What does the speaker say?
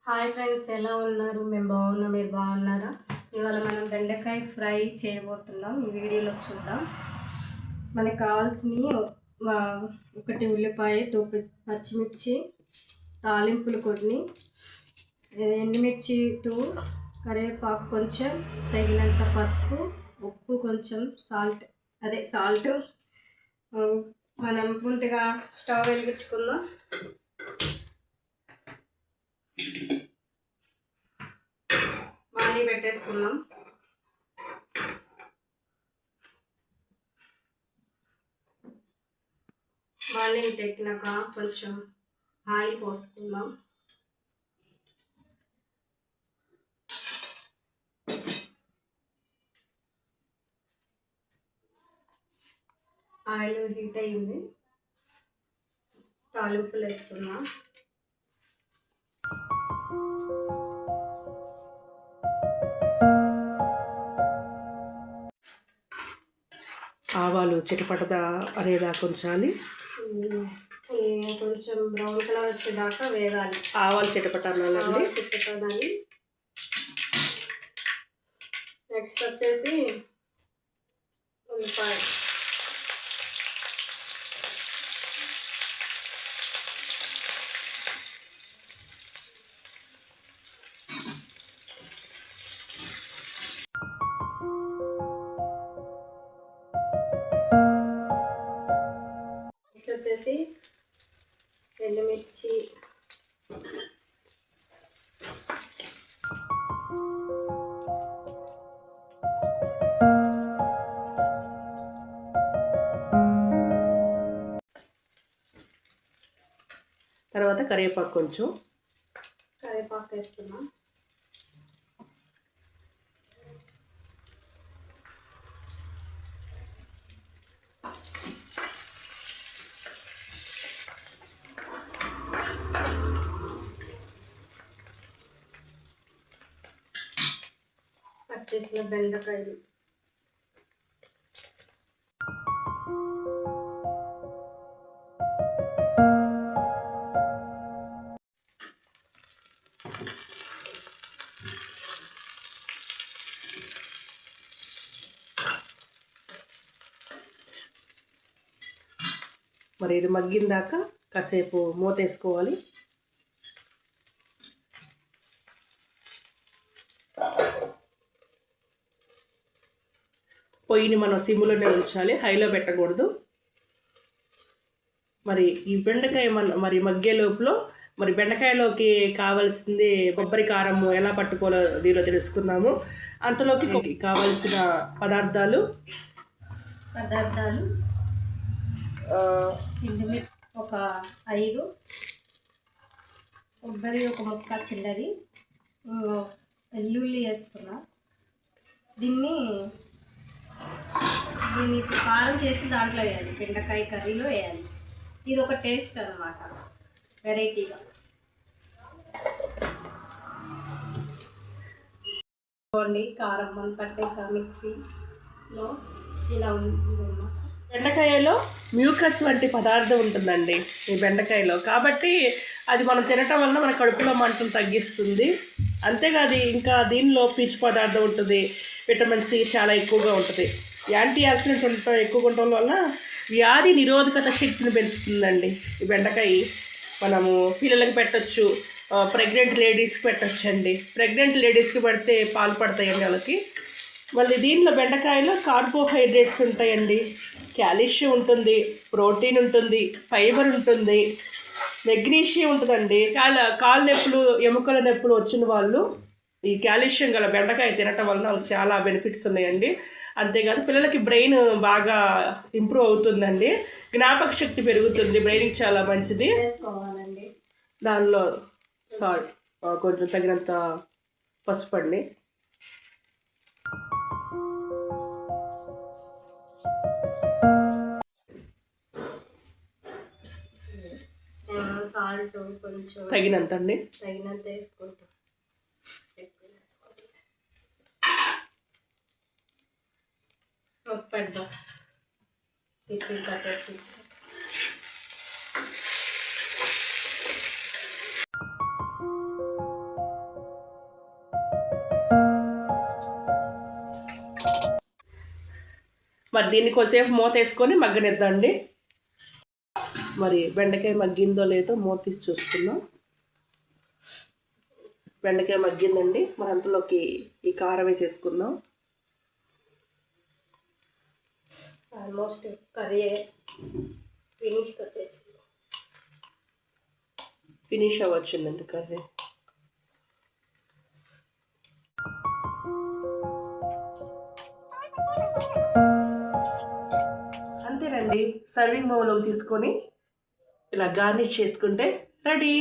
Hi friends, ఎలా ఉన్నారు? మేము బాగున్నాం, మీరు బాగున్నారా? ఇవాళ మనం బెండకాయ ఫ్రై చేయబోతున్నాం. ఈ వీడియోలో చూద్దాం. మనకు కావాల్సినవి ఒకటి ఉల్లిపాయ, 2 పచ్చిమిర్చి, తాలింపులు కొన్ని, ఎండుమిర్చి 2, కరివేపాకు కొంచెం, తగినంత పసుపు, ఉప్పు కొంచెం, సాల్ట్. మనం ముందుగా స్టవ్ వెలిగించుకుందాం. పెట్టేసుకున్నాం. మార్నింగ్ పెట్టినాక కొంచెం ఆయిల్ పోసుకుందాం. ఆయిల్ హీట్ అయింది, తాలింపులు వేసుకున్నాం. ఆవాలు చిటపటదా అనేదాకా ఉంచాలి. కొంచెం బ్రౌన్ కలర్ వచ్చేదాకా వేగాలి. ఆవాలు చిటపటాలండి. నెక్స్ట్ వచ్చేసి ఉల్లిపాయ. వచ్చేసి ఎండుమిర్చి, తర్వాత కరివేపాకు కొంచెం వేస్తున్నాం. కట్ చేసిన బెండకాయలు, మరి ఇది మగ్గిందాక కాసేపు మూతేసుకోవాలి. పొయ్యిని మనం సిమ్లోనే ఉంచాలి, హైలో పెట్టకూడదు. మరి ఈ బెండకాయ మరి మగ్గే లోపల మరి బెండకాయలోకి కావాల్సింది కొబ్బరి కారం ఎలా పట్టుకోవాలో దీనిలో తెలుసుకుందాము. అంతలోకి కావాల్సిన పదార్థాలు ఎండుమిర్చి ఒక 5, కొబ్బరి ఒక ముక్క చిన్నది, వెల్లుల్లి వేసుకున్నా. దీన్ని కారం చేసి దాంట్లో వేయాలి, బెండకాయ కర్రీలో వేయాలి. ఇది ఒక టేస్ట్ అన్నమాట, వెరైటీగా. కారం మనం పట్టేసా మిక్సీలో. ఇలా ఉంటుంది. బెండకాయలో మ్యూకస్ వంటి పదార్థం ఉంటుందండి ఈ బెండకాయలో, కాబట్టి అది మనం తినటం వలన మన కడుపులో మంటను తగ్గిస్తుంది. అంతేకాదు ఇంకా దీనిలో పీచు పదార్థం ఉంటుంది, విటమిన్ సి చాలా ఎక్కువగా ఉంటుంది. యాంటీ ఆక్సిడెంట్ ఉండటం ఎక్కువగా ఉండటం వల్ల వ్యాధి నిరోధకత శక్తిని పెంచుతుందండి ఈ బెండకాయ. మనము పిల్లలకి పెట్టచ్చు, ప్రెగ్నెంట్ లేడీస్కి పెట్టచ్చండి. ప్రెగ్నెంట్ లేడీస్కి పెడితే పాలు పడతాయండి వాళ్ళకి. మళ్ళీ దీనిలో బెండకాయలో కార్బోహైడ్రేట్స్ ఉంటాయండి, కాల్షియం ఉంటుంది, ప్రోటీన్ ఉంటుంది, ఫైబర్ ఉంటుంది, మెగ్నీషియం ఉంటుందండి. కాలు నొప్పులు, ఎముకల నొప్పులు వచ్చిన వాళ్ళు ఈ కాల్షియం గల బెండకాయ తినటం వలన వాళ్ళకి చాలా బెనిఫిట్స్ ఉన్నాయండి. అంతేకాదు పిల్లలకి బ్రెయిన్ బాగా ఇంప్రూవ్ అవుతుందండి, జ్ఞాపక శక్తి పెరుగుతుంది, బ్రెయిన్కి చాలా మంచిది. దానిలో సాల్ట్ కొంచెం తగినంత పసుపు అండి. సాల్ట్ కొంచెం తగినంత వేసుకుంటాం. పెడదాం మరి దీన్ని కొద్దిసేపు మూత వేసుకొని మగ్గనిద్దండి. మరి బెండకాయ మగ్గిందో లేదో మూత తీసి చూసుకుందాం. బెండకాయ మగ్గిందండి. మరి అంతలోకి ఈ కారం వేసేసుకుందాం. ఆల్మోస్ట్ కర్రీ ఫినిష్ అవ్వచ్చిందండి కర్రీ. అంతేనండి. సర్వింగ్ బౌల్లోకి తీసుకొని ఇలా గార్నిష్ చేసుకుంటే రెడీ.